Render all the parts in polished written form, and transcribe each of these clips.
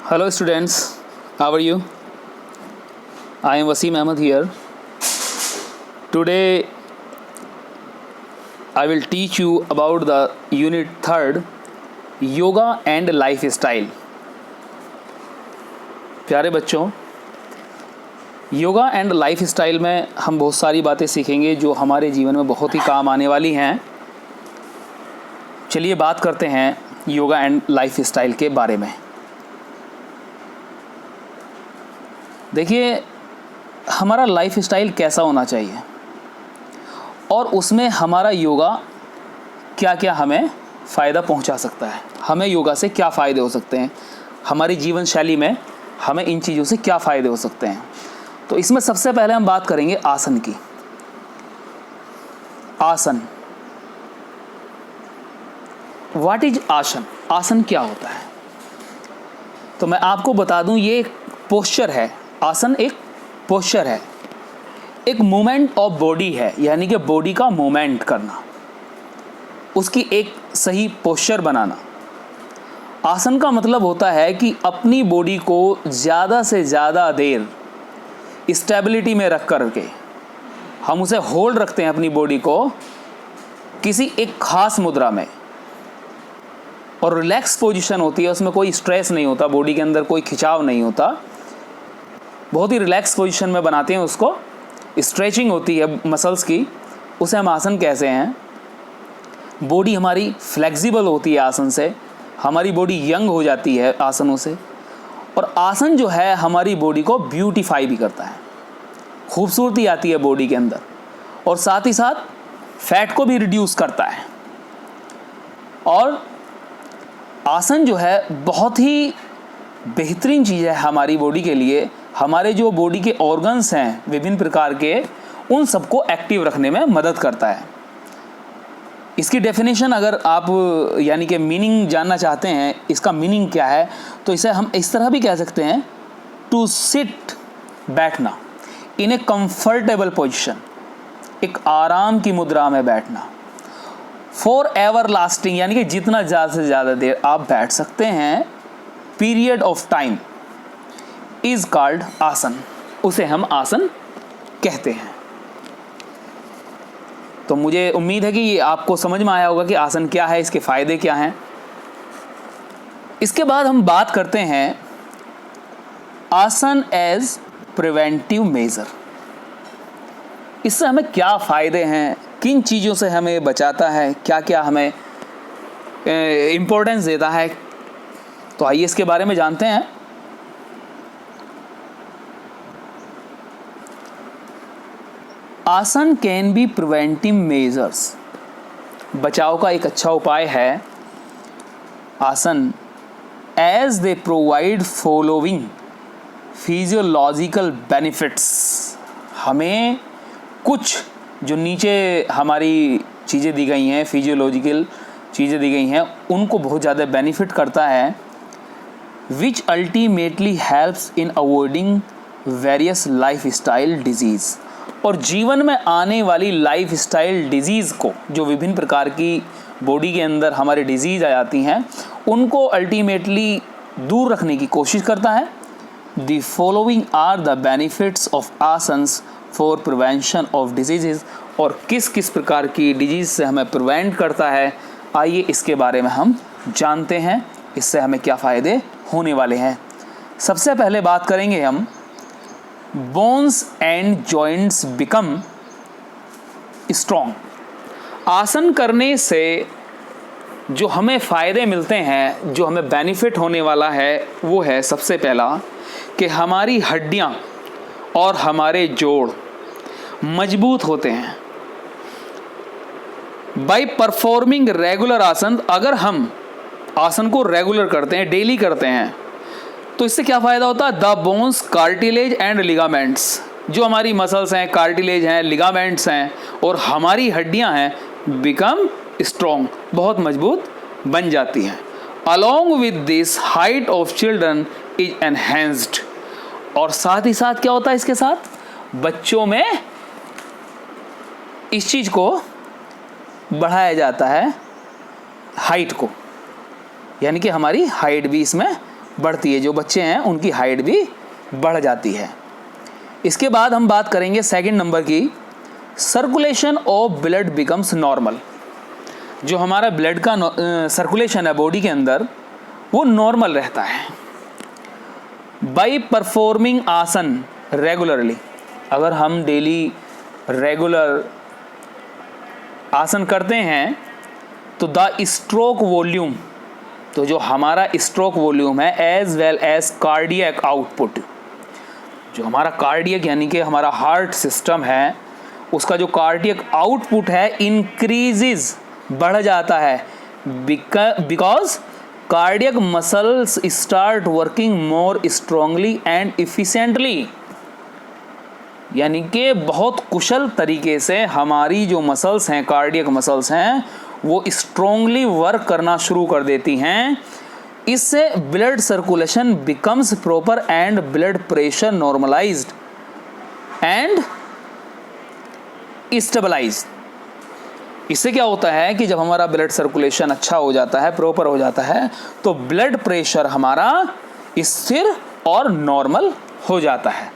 Hello students, how are you? I am Wasim Ahmed here. Today I will teach you about the unit 3rd, Yoga and Lifestyle. प्यारे बच्चों, yoga and lifestyle में हम बहुत सारी बातें सीखेंगे जो हमारे जीवन में बहुत ही काम आने वाली हैं। चलिए बात करते हैं योगा एंड लाइफस्टाइल के बारे में। देखिए, हमारा लाइफस्टाइल कैसा होना चाहिए और उसमें हमारा योगा क्या क्या हमें फ़ायदा पहुंचा सकता है। हमें योगा से क्या फ़ायदे हो सकते हैं, हमारी जीवन शैली में हमें इन चीज़ों से क्या फ़ायदे हो सकते हैं। तो इसमें सबसे पहले हम बात करेंगे आसन की। आसन, व्हाट इज आसन? आसन क्या होता है? तो मैं आपको बता दूं, ये एक पोस्चर है। आसन एक पोस्चर है, एक मूवमेंट ऑफ बॉडी है, यानी कि बॉडी का मूवमेंट करना, उसकी एक सही पोस्चर बनाना। आसन का मतलब होता है कि अपनी बॉडी को ज़्यादा से ज़्यादा देर स्टेबिलिटी में रख कर के हम उसे होल्ड रखते हैं, अपनी बॉडी को किसी एक खास मुद्रा में, और रिलैक्स पोजीशन होती है, उसमें कोई स्ट्रेस नहीं होता, बॉडी के अंदर कोई खिंचाव नहीं होता, बहुत ही रिलैक्स पोजीशन में बनाते हैं उसको। स्ट्रेचिंग होती है मसल्स की, उसे हम आसन कहते हैं। बॉडी हमारी फ्लेक्सिबल होती है आसन से, हमारी बॉडी यंग हो जाती है आसनों से। और आसन जो है हमारी बॉडी को ब्यूटीफाई भी करता है, खूबसूरती आती है बॉडी के अंदर, और साथ ही साथ फैट को भी रिड्यूस करता है। और आसन जो है बहुत ही बेहतरीन चीज़ है हमारी बॉडी के लिए। हमारे जो बॉडी के ऑर्गन्स हैं विभिन्न प्रकार के, उन सबको एक्टिव रखने में मदद करता है। इसकी डेफिनेशन अगर आप यानी कि मीनिंग जानना चाहते हैं, इसका मीनिंग क्या है, तो इसे हम इस तरह भी कह सकते हैं, टू सिट, बैठना, इन ए कंफर्टेबल पोजिशन, एक आराम की मुद्रा में बैठना। फॉर एवर लास्टिंग, यानी कि जितना ज़्यादा से ज़्यादा देर आप बैठ सकते हैं, period of time is called आसन, उसे हम आसन कहते हैं। तो मुझे उम्मीद है कि ये आपको समझ में आया होगा कि आसन क्या है, इसके फ़ायदे क्या हैं। इसके बाद हम बात करते हैं आसन एज प्रिवेंटिव मेजर। इससे हमें क्या फ़ायदे हैं, किन चीज़ों से हमें बचाता है, क्या क्या हमें इम्पोर्टेंस देता है। तो आइए इसके बारे में जानते हैं। आसन कैन बी प्रिवेंटिव मेजर्स, बचाव का एक अच्छा उपाय है आसन, as they provide following physiological benefits. हमें कुछ जो नीचे हमारी चीज़ें दी गई हैं, फिजियोलॉजिकल चीज़ें दी गई हैं, उनको बहुत ज़्यादा बेनिफिट करता है, which ultimately helps in avoiding various life style disease. और जीवन में आने वाली लाइफ स्टाइल डिजीज़ को, जो विभिन्न प्रकार की बॉडी के अंदर हमारे डिजीज़ आ जाती हैं, उनको अल्टीमेटली दूर रखने की कोशिश करता है। The following are the benefits of asanas for prevention of diseases. और किस किस प्रकार की डिजीज़ से हमें प्रिवेंट करता है, आइए इसके बारे में हम जानते हैं, इससे हमें क्या फ़ायदे होने वाले हैं। सबसे पहले बात करेंगे हम, bones and joints become strong. आसन करने से जो हमें फ़ायदे मिलते हैं, जो हमें बेनिफिट होने वाला है, वो है सबसे पहला कि हमारी हड्डियां और हमारे जोड़ मजबूत होते हैं। बाय परफॉर्मिंग रेगुलर आसन, अगर हम आसन को रेगुलर करते हैं, डेली करते हैं, तो इससे क्या फ़ायदा होता है? The bones, cartilage and ligaments, जो हमारी मसल्स हैं, कार्टिलेज हैं, लिगामेंट्स हैं, और हमारी हड्डियां हैं, बिकम स्ट्रॉन्ग, बहुत मजबूत बन जाती हैं। Along with this, height of children is enhanced. और साथ ही साथ क्या होता है इसके साथ? बच्चों में इस चीज़ को बढ़ाया जाता है, हाइट को, यानी कि हमारी हाइट भी इसमें बढ़ती है, जो बच्चे हैं उनकी हाइट भी बढ़ जाती है। इसके बाद हम बात करेंगे सेकंड नंबर की, circulation of blood becomes normal. जो हमारा ब्लड का सर्कुलेशन है बॉडी के अंदर वो नॉर्मल रहता है। बाई परफॉर्मिंग आसन रेगुलरली, अगर हम डेली रेगुलर आसन करते हैं तो द स्ट्रोक वॉल्यूम, तो जो हमारा स्ट्रोक वॉल्यूम है as well as cardiac output, जो हमारा कार्डियक यानी कि हमारा हार्ट सिस्टम है उसका जो कार्डियक आउटपुट है इंक्रीजेज, बढ़ जाता है, because cardiac muscles start working more strongly and efficiently, यानी कि बहुत कुशल तरीके से हमारी जो मसल्स हैं, कार्डियक मसल्स हैं, वो स्ट्रांगली वर्क करना शुरू कर देती हैं। इससे blood circulation becomes proper and blood pressure normalised and stabilised. इससे क्या होता है कि जब हमारा ब्लड सर्कुलेशन अच्छा हो जाता है, प्रॉपर हो जाता है, तो ब्लड प्रेशर हमारा स्थिर और नॉर्मल हो जाता है।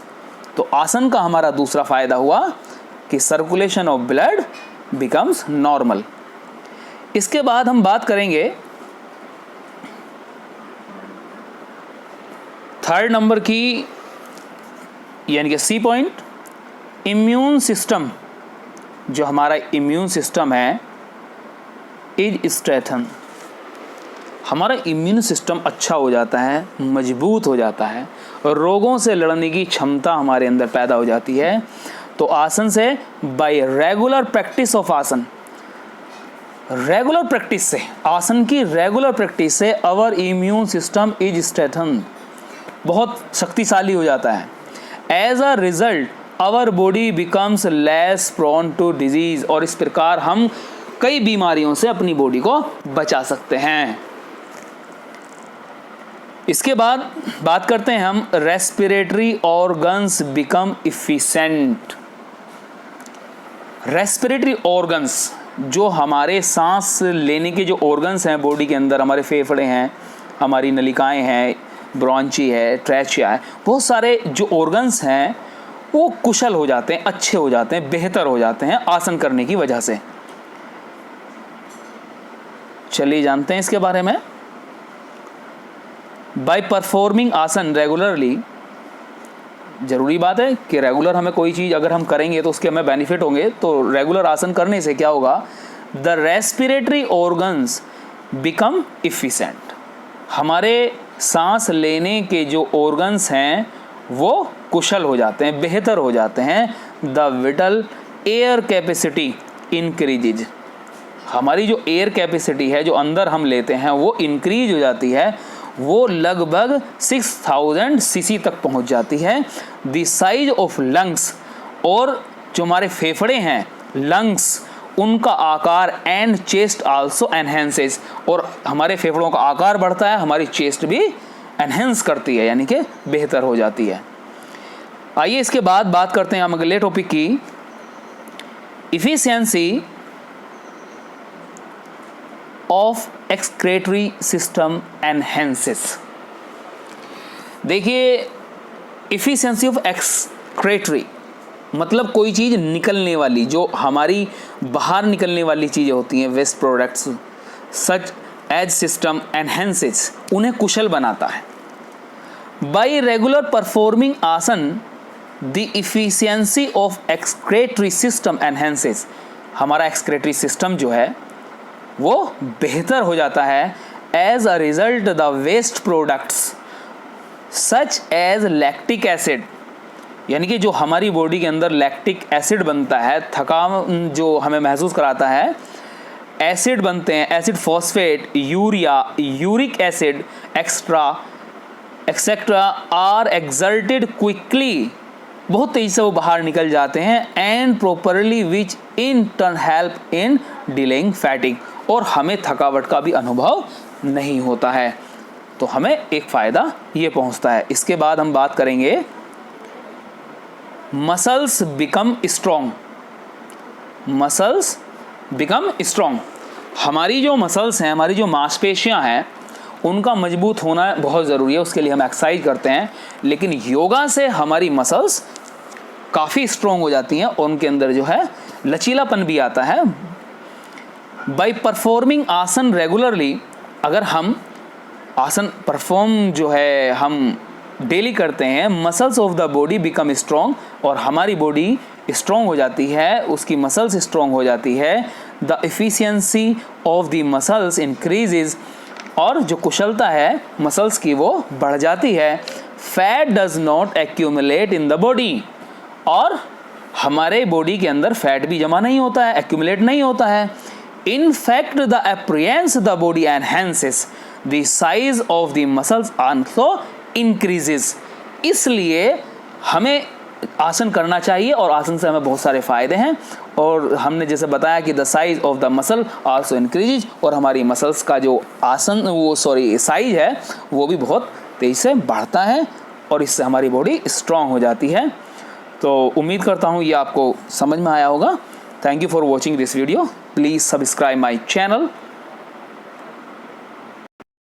तो आसन का हमारा दूसरा फायदा हुआ कि circulation of blood becomes normal. इसके बाद हम बात करेंगे थर्ड नंबर की, यानी कि सी पॉइंट, इम्यून सिस्टम। जो हमारा इम्यून सिस्टम है इज स्ट्रेंथन, हमारा इम्यून सिस्टम अच्छा हो जाता है, मजबूत हो जाता है, और रोगों से लड़ने की क्षमता हमारे अंदर पैदा हो जाती है। तो आसन से, by regular practice of asana, regular practice से, आसन की रेगुलर प्रैक्टिस से our immune system is strengthen, बहुत शक्तिशाली हो जाता है। As a result our body becomes less prone to disease, और इस प्रकार हम कई बीमारियों से अपनी बॉडी को बचा सकते हैं। इसके बाद बात करते हैं हम respiratory organs become efficient. Respiratory organs, जो हमारे सांस लेने के जो ऑर्गन्स हैं बॉडी के अंदर, हमारे फेफड़े हैं, हमारी नलिकाएं हैं, ब्रोंची है, ट्रैचिया है, बहुत सारे जो ऑर्गन्स हैं वो कुशल हो जाते हैं, अच्छे हो जाते हैं, बेहतर हो जाते हैं आसन करने की वजह से। चलिए जानते हैं इसके बारे में। बाय परफॉर्मिंग आसन रेगुलरली, जरूरी बात है कि रेगुलर हमें कोई चीज़ अगर हम करेंगे तो उसके हमें बेनिफिट होंगे। तो रेगुलर आसन करने से क्या होगा, the respiratory organs become efficient, हमारे सांस लेने के जो ऑर्गन्स हैं वो कुशल हो जाते हैं, बेहतर हो जाते हैं। The whittle air capacity increases, हमारी जो एयर कैपेसिटी है जो अंदर हम लेते हैं वो इंक्रीज हो जाती है, वो लगभग 6000 सीसी तक पहुंच जाती है। द साइज ऑफ लंग्स, और जो हमारे फेफड़े हैं लंग्स, उनका आकार एंड चेस्ट आल्सो एनहेंसेस, और हमारे फेफड़ों का आकार बढ़ता है, हमारी चेस्ट भी एनहेंस करती है, यानी कि बेहतर हो जाती है। आइए इसके बाद बात करते हैं हम अगले टॉपिक की, efficiency of excretory system enhances. देखिए, इफिशिएंसी ऑफ एक्सक्रेटरी मतलब कोई चीज़ निकलने वाली, जो हमारी बाहर निकलने वाली चीज़ें होती हैं, waste products, such as system enhances, उन्हें कुशल बनाता है। By regular performing asana the efficiency of excretory system enhances, हमारा एक्सक्रेटरी सिस्टम जो है वो बेहतर हो जाता है। As a result the waste products such as lactic acid, यानी कि जो हमारी बॉडी के अंदर लैक्टिक एसिड बनता है, थकान जो हमें महसूस कराता है, एसिड बनते हैं, acid phosphate, urea, uric acid etcetera are excreted quickly, बहुत तेजी से वो बाहर निकल जाते हैं। And properly which in turn help in delaying fatigue, और हमें थकावट का भी अनुभव नहीं होता है। तो हमें एक फ़ायदा ये पहुंचता है। इसके बाद हम बात करेंगे muscles become strong. Muscles become strong, हमारी जो मसल्स हैं, हमारी जो मांसपेशियां हैं, उनका मजबूत होना बहुत ज़रूरी है, उसके लिए हम एक्सरसाइज करते हैं। लेकिन योगा से हमारी मसल्स काफ़ी स्ट्रॉन्ग हो जाती हैं और उनके अंदर जो है लचीलापन भी आता है। बाई परफॉर्मिंग आसन रेगुलरली, अगर हम आसन परफॉर्म जो है हम डेली करते हैं, muscles of the body become strong, और हमारी बॉडी स्ट्रॉन्ग हो जाती है, उसकी मसल्स स्ट्रॉन्ग हो जाती है। The efficiency of the muscles increases, और जो कुशलता है मसल्स की वो बढ़ जाती है। Fat does not accumulate in the body, और हमारे बॉडी के अंदर फैट भी जमा नहीं होता है, एक्यूमुलेट नहीं होता है। In fact the appearance the body enhances, the size of the muscles also increases. इसलिए हमें आसन करना चाहिए और आसन से हमें बहुत सारे फ़ायदे हैं। और हमने जैसे बताया कि the size of the muscle also increases, और हमारी मसल्स का जो साइज है वो भी बहुत तेज़ी से बढ़ता है, और इससे हमारी बॉडी स्ट्रांग हो जाती है। तो उम्मीद करता हूँ ये आपको समझ में आया होगा। Thank you for watching this video. Please subscribe my channel.